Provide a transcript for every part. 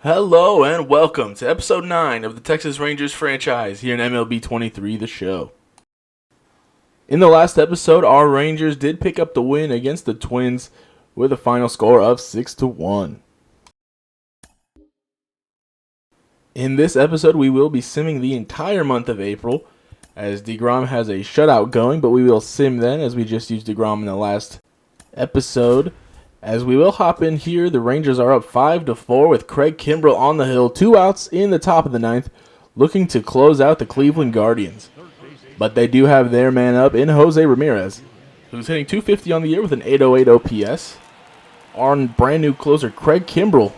Hello and welcome to episode 9 of the Texas Rangers franchise here in MLB 23, the show. In the last episode, our Rangers did pick up the win against the Twins with a final score of 6-1. In this episode, we will be simming the entire month of April, as DeGrom has a shutout going, but we will sim then, as we just used DeGrom in the last episode. As we will hop in here, the Rangers are up 5-4 with Craig Kimbrell on the hill, 2 outs in the top of the ninth, looking to close out the Cleveland Guardians. But they do have their man up in Jose Ramirez, who's hitting .250 on the year with an .808 OPS. Our brand new closer, Craig Kimbrell,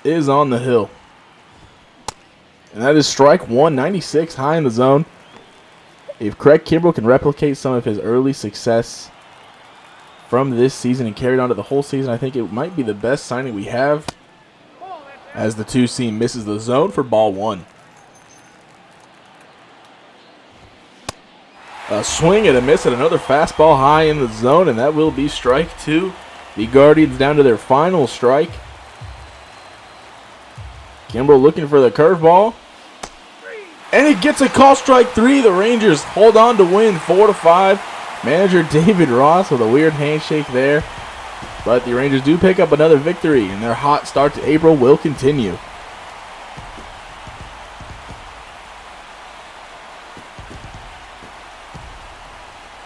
is on the hill. And that is strike 196 high in the zone. If Craig Kimbrell can replicate some of his early success from this season and carried on to the whole season, I think it might be the best signing we have, as the 2-seam misses the zone for ball 1. A swing and a miss at another fastball high in the zone, and that will be strike 2. The Guardians down to their final strike. Kimbrell looking for the curveball, and he gets a call, strike 3. The Rangers hold on to win 4-5. Manager David Ross with a weird handshake there. But the Rangers do pick up another victory, and their hot start to April will continue.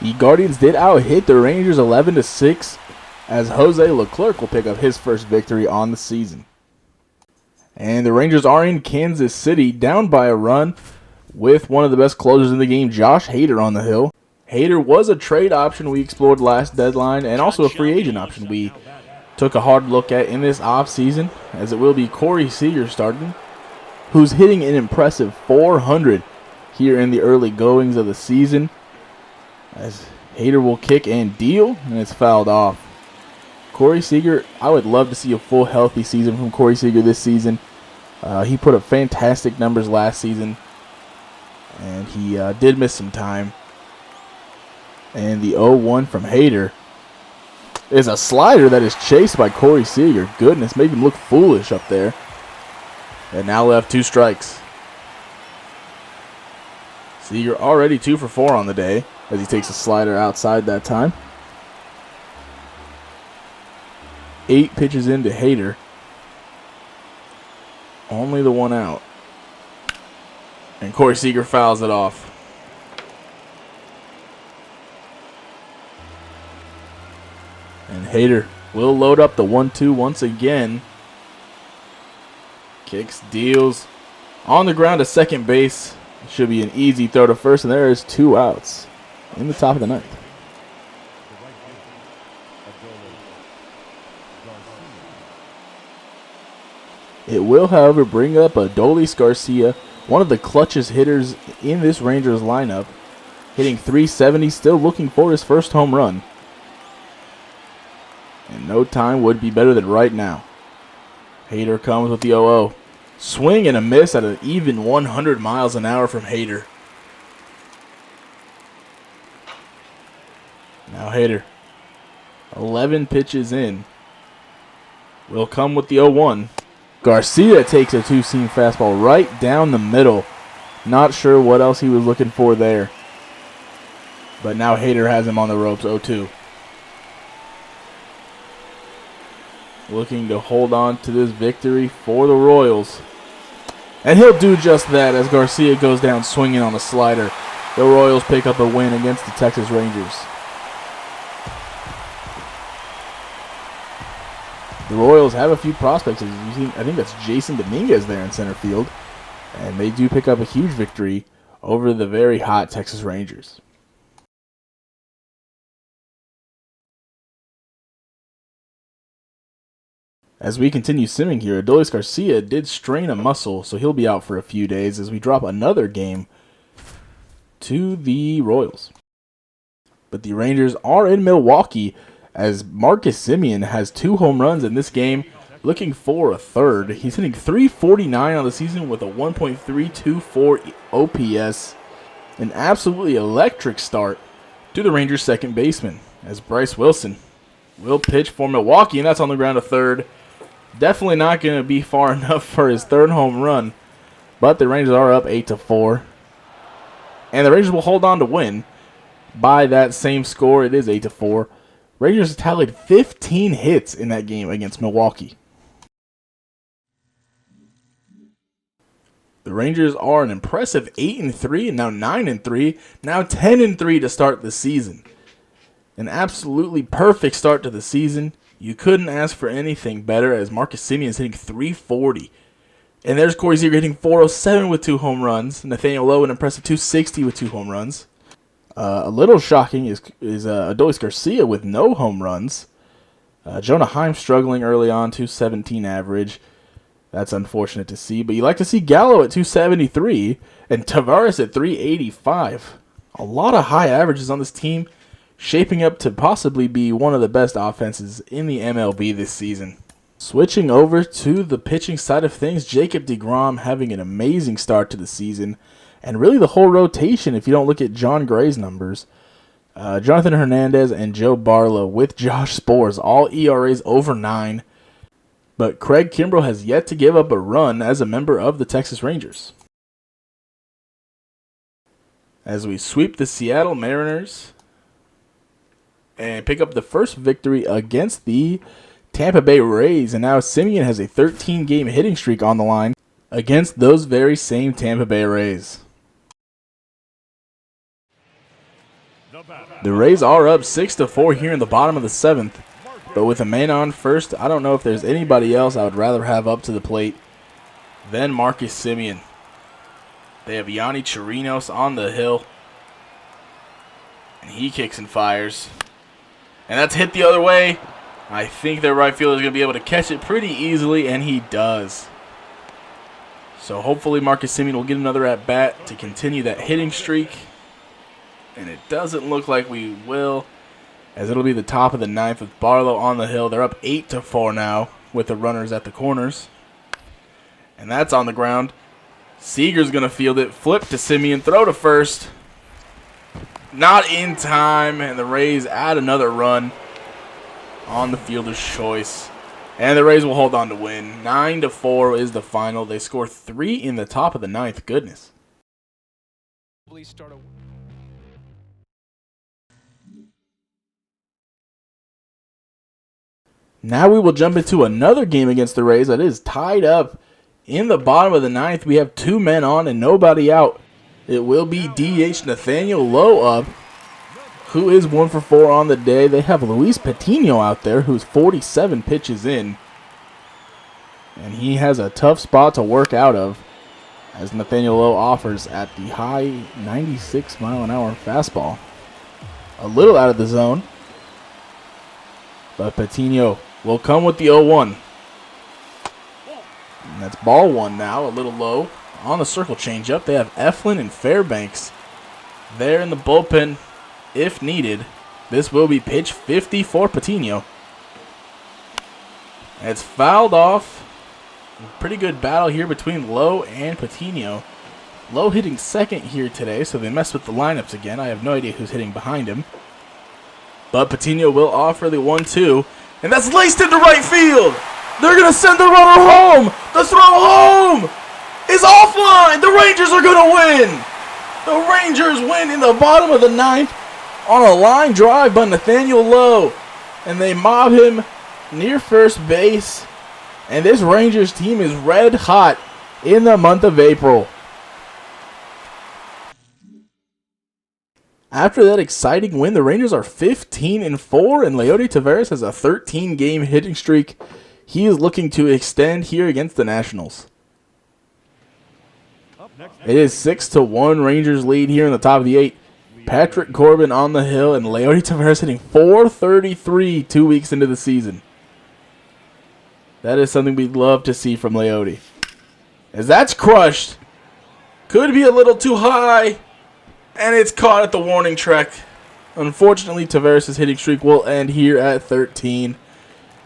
The Guardians did out-hit the Rangers 11-6, as Jose Leclerc will pick up his first victory on the season. And the Rangers are in Kansas City, down by a run, with one of the best closers in the game, Josh Hader, on the hill. Hader was a trade option we explored last deadline, and also a free agent option we took a hard look at in this offseason, as it will be Corey Seager starting, who's hitting an impressive .400 here in the early goings of the season, as Hader will kick and deal, and it's fouled off. Corey Seager, I would love to see a full healthy season from Corey Seager this season. He put up fantastic numbers last season, and he did miss some time. And the 0-1 from Hader is a slider that is chased by Corey Seager. Goodness, made him look foolish up there. And now left 2 strikes. Seager already 2 for 4 on the day, as he takes a slider outside that time. 8 pitches into Hader. Only the 1 out. And Corey Seager fouls it off. And Hader will load up the 1-2 once again. Kicks, deals. On the ground to second base. Should be an easy throw to first, and there is 2 outs in the top of the ninth. It will, however, bring up Adolis Garcia, one of the clutchest hitters in this Rangers lineup, hitting .370, still looking for his first home run. And no time would be better than right now. Hader comes with the 0-0. Swing and a miss at an even 100 miles an hour from Hader. Now Hader, 11 pitches in, will come with the 0-1. Garcia takes a 2-seam fastball right down the middle. Not sure what else he was looking for there. But now Hader has him on the ropes, 0-2. Looking to hold on to this victory for the Royals. And he'll do just that as Garcia goes down swinging on a slider. The Royals pick up a win against the Texas Rangers. The Royals have a few prospects. I think that's Jason Dominguez there in center field. And they do pick up a huge victory over the very hot Texas Rangers. As we continue simming here, Adolis Garcia did strain a muscle, so he'll be out for a few days as we drop another game to the Royals. But the Rangers are in Milwaukee, as Marcus Semien has 2 home runs in this game, looking for a third. He's hitting .349 on the season with a 1.324 OPS. An absolutely electric start to the Rangers' second baseman, as Bryce Wilson will pitch for Milwaukee, and that's on the ground to third. Definitely not going to be far enough for his third home run. But the Rangers are up 8-4. And the Rangers will hold on to win by that same score. It is 8-4. Rangers tallied 15 hits in that game against Milwaukee. The Rangers are an impressive 8-3 and now 9-3, now 10-3 to start the season. An absolutely perfect start to the season. You couldn't ask for anything better as Marcus Semien is hitting .340. And there's Corey Seager hitting .407 with 2 home runs. Nathaniel Lowe an impressive .260 with 2 home runs. A little shocking is Adolis Garcia with no home runs. Jonah Heim struggling early on, .217 average. That's unfortunate to see. But you like to see Gallo at .273 and Tavares at .385. A lot of high averages on this team, shaping up to possibly be one of the best offenses in the MLB this season. Switching over to the pitching side of things, Jacob deGrom having an amazing start to the season. And really the whole rotation, if you don't look at John Gray's numbers. Jonathan Hernandez and Joe Barlow with Josh Spores, all ERAs over 9. But Craig Kimbrell has yet to give up a run as a member of the Texas Rangers. As we sweep the Seattle Mariners and pick up the first victory against the Tampa Bay Rays. And now Semien has a 13-game hitting streak on the line against those very same Tampa Bay Rays. The Rays are up 6-4 here in the bottom of the 7th. But with a man on first, I don't know if there's anybody else I would rather have up to the plate than Marcus Semien. They have Yanni Chirinos on the hill. And he kicks and fires. And that's hit the other way. I think their right fielder is going to be able to catch it pretty easily, and he does. So hopefully Marcus Semien will get another at-bat to continue that hitting streak. And it doesn't look like we will, as it'll be the top of the 9th with Barlow on the hill. They're up 8-4 now with the runners at the corners. And that's on the ground. Seager's going to field it. Flip to Semien. Throw to first. Not in time, and the Rays add another run on the fielder's choice. And the Rays will hold on to win. 9-4 is the final. They score 3 in the top of the 9th. Goodness. Now we will jump into another game against the Rays that is tied up in the bottom of the 9th. We have 2 men on and nobody out. It will be DH Nathaniel Lowe up, who is 1 for 4 on the day. They have Luis Patino out there, who's 47 pitches in. And he has a tough spot to work out of, as Nathaniel Lowe offers at the high 96-mile-an-hour fastball. A little out of the zone, but Patino will come with the 0-1. And that's ball 1 now, a little low. On the circle changeup, they have Eflin and Fairbanks there in the bullpen if needed. This will be pitch 50 for Patino. And it's fouled off. Pretty good battle here between Lowe and Patino. Lowe hitting second here today, so they messed with the lineups again. I have no idea who's hitting behind him. But Patino will offer the 1-2. And that's laced into right field. They're going to send the runner home. The throw home is offline. The Rangers are going to win. The Rangers win in the bottom of the 9th on a line drive by Nathaniel Lowe. And they mob him near first base. And this Rangers team is red hot in the month of April. After that exciting win, the Rangers are 15-4, and Leody Taveras has a 13-game hitting streak he is looking to extend here against the Nationals. It is 6-1 Rangers lead here in the top of the 8th. Patrick Corbin on the hill, and Leody Taveras hitting .433 2 weeks into the season. That is something we'd love to see from Leody. As that's crushed. Could be a little too high. And it's caught at the warning track. Unfortunately, Taveras' hitting streak will end here at 13.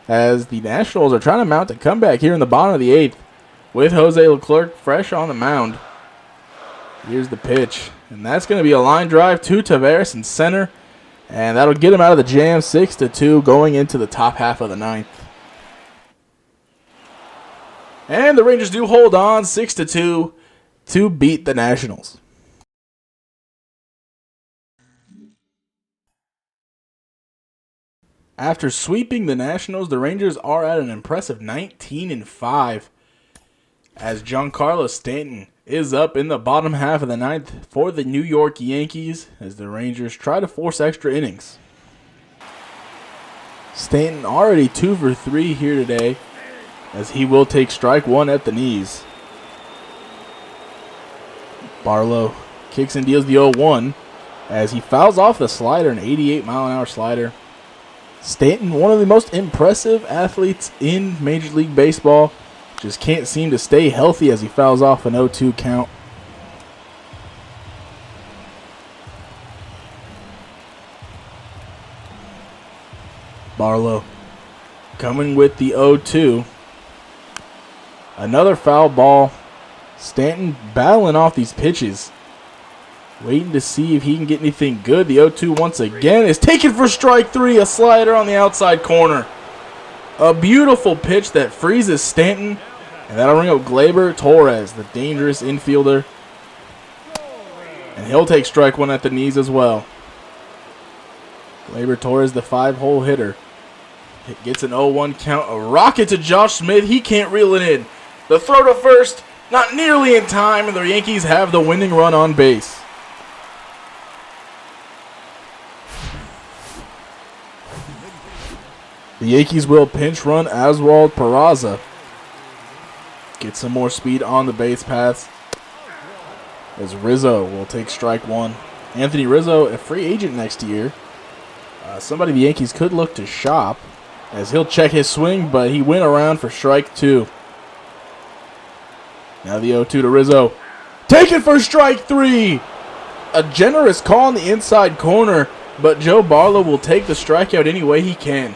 As the Nationals are trying to mount a comeback here in the bottom of the 8th. With Jose Leclerc fresh on the mound. Here's the pitch. And that's going to be a line drive to Taveras in center. And that'll get him out of the jam, 6-2 going into the top half of the 9th. And the Rangers do hold on 6-2 to beat the Nationals. After sweeping the Nationals, the Rangers are at an impressive 19-5 as Giancarlo Stanton is up in the bottom half of the ninth for the New York Yankees as the Rangers try to force extra innings. Stanton already 2 for 3 here today as he will take strike one at the knees. Barlow kicks and deals the 0-1 as he fouls off the slider, an 88-mile-an-hour slider. Stanton, one of the most impressive athletes in Major League Baseball, just can't seem to stay healthy as he fouls off an 0-2 count. Barlow coming with the 0-2. Another foul ball. Stanton battling off these pitches. Waiting to see if he can get anything good. The 0-2 once again is taken for strike three. A slider on the outside corner. A beautiful pitch that freezes Stanton. And that'll bring up Gleyber Torres, the dangerous infielder. And he'll take strike one at the knees as well. Gleyber Torres, the 5-hole hitter. It gets an 0-1 count. A rocket to Josh Smith. He can't reel it in. The throw to first, not nearly in time, and the Yankees have the winning run on base. The Yankees will pinch run Oswald Peraza. Get some more speed on the base paths as Rizzo will take strike one. Anthony Rizzo, a free agent next year. Somebody the Yankees could look to shop as he'll check his swing, but he went around for strike two. Now the 0-2 to Rizzo. Taken for strike three. A generous call in the inside corner, but Joe Barlow will take the strikeout any way he can.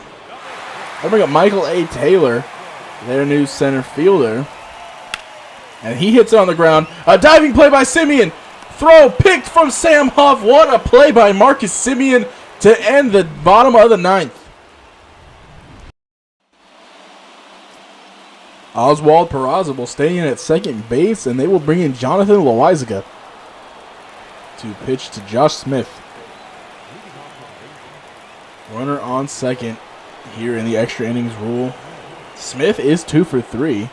I'll bring up Michael A. Taylor, their new center fielder. And he hits it on the ground. A diving play by Simeon. Throw picked from Sam Huff. What a play by Marcus Simeon to end the bottom of the ninth. Oswald Peraza will stay in at second base, and they will bring in Jonathan Loaizaga to pitch to Josh Smith. Runner on second here in the extra innings rule. Smith is 2 for 3.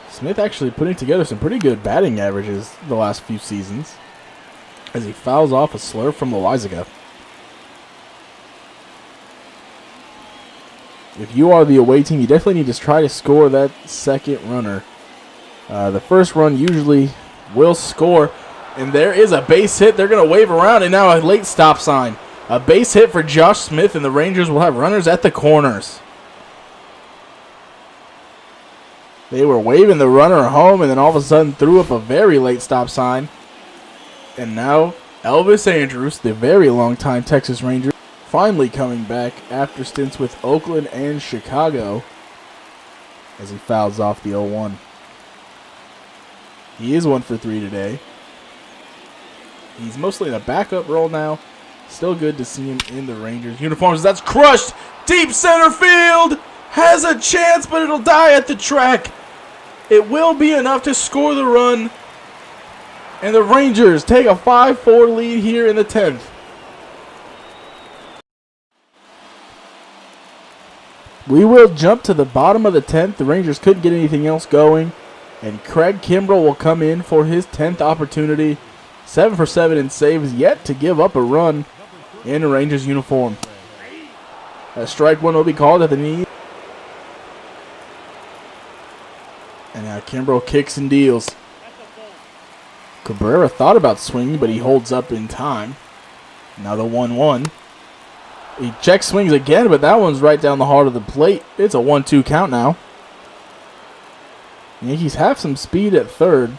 Smith actually putting together some pretty good batting averages the last few seasons as he fouls off a slurve from Loaizaga. If you are the away team, you definitely need to try to score that second runner. The first run usually will score. And there is a base hit. They're going to wave around, and now a late stop sign. A base hit for Josh Smith, and the Rangers will have runners at the corners. They were waving the runner home, and then all of a sudden threw up a very late stop sign. And now Elvis Andrus, the very long-time Texas Ranger, finally coming back after stints with Oakland and Chicago as he fouls off the 0-1. He is 1 for 3 today. He's mostly in a backup role now. Still good to see him in the Rangers uniforms. That's crushed. Deep center field. Has a chance, but it'll die at the track. It will be enough to score the run. And the Rangers take a 5-4 lead here in the 10th. We will jump to the bottom of the 10th. The Rangers couldn't get anything else going. And Craig Kimbrell will come in for his 10th opportunity. 7 for 7 in saves, yet to give up a run in a Rangers uniform. A strike one will be called at the knee. And now Kimbrell kicks and deals. Cabrera thought about swinging, but he holds up in time. Now the 1-1. He check swings again, but that one's right down the heart of the plate. It's a 1-2 count now. Yankees have some speed at third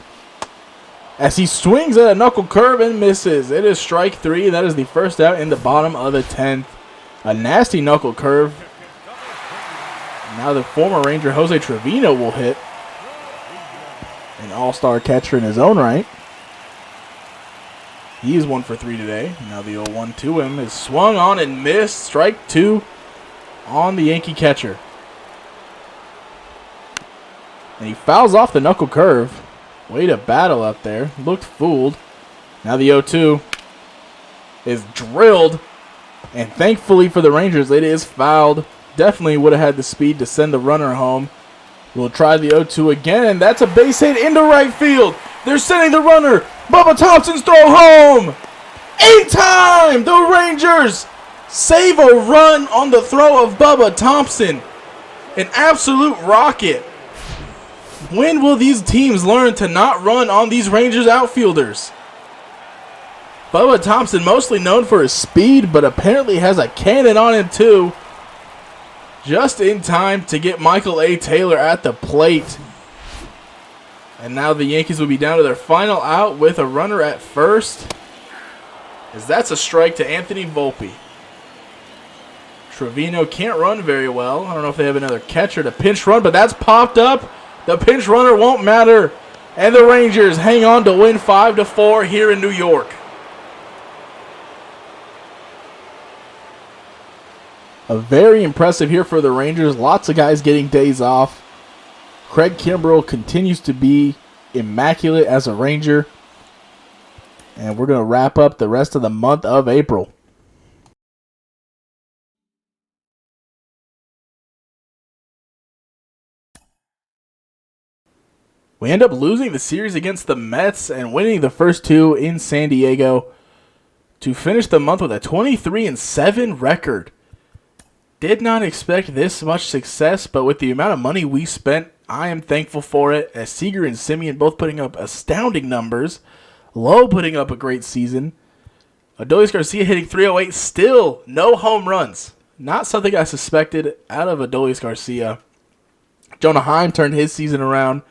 as he swings at a knuckle curve and misses. It is strike three. That is the first out in the bottom of the 10th. A nasty knuckle curve. Now the former Ranger Jose Trevino will hit. An all-star catcher in his own right. He is 1 for 3 today. Now the 0-1 to him is swung on and missed. Strike two on the Yankee catcher. And he fouls off the knuckle curve. Way to battle up there. Looked fooled. Now the 0-2 is drilled. And thankfully for the Rangers, it is fouled. Definitely would have had the speed to send the runner home. We'll try the 0-2 again, and that's a base hit into right field. They're sending the runner. Bubba Thompson's throw home. In time, the Rangers save a run on the throw of Bubba Thompson. An absolute rocket. When will these teams learn to not run on these Rangers outfielders? Bubba Thompson, mostly known for his speed, but apparently has a cannon on him too. Just in time to get Michael A. Taylor at the plate. And now the Yankees will be down to their final out with a runner at first, as that's a strike to Anthony Volpe. Trevino can't run very well. I don't know if they have another catcher to pinch run, but that's popped up. The pinch runner won't matter. And the Rangers hang on to win 5-4 here in New York. A very impressive here for the Rangers. Lots of guys getting days off. Craig Kimbrell continues to be immaculate as a Ranger. And we're going to wrap up the rest of the month of April. We end up losing the series against the Mets and winning the first two in San Diego to finish the month with a 23-7 record. Did not expect this much success, but with the amount of money we spent, I am thankful for it, as Seager and Simeon both putting up astounding numbers. Lowe putting up a great season. Adolis Garcia hitting .308, still no home runs. Not something I suspected out of Adolis Garcia. Jonah Heim turned his season around.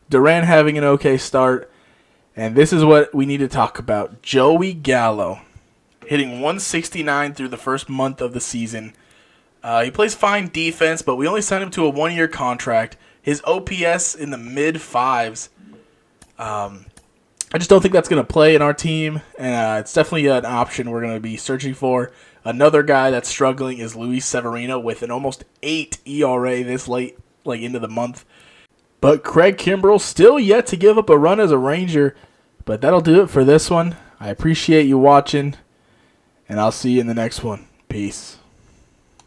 Duran having an okay start. And this is what we need to talk about. Joey Gallo hitting .169 through the first month of the season. He plays fine defense, but we only signed him to a one-year contract. His OPS in the mid-5s. I just don't think that's going to play in our team, and it's definitely an option we're going to be searching for. Another guy that's struggling is Luis Severino with an almost 8 ERA this late, into the month. But Craig Kimbrell still yet to give up a run as a Ranger, but that'll do it for this one. I appreciate you watching, and I'll see you in the next one. Peace.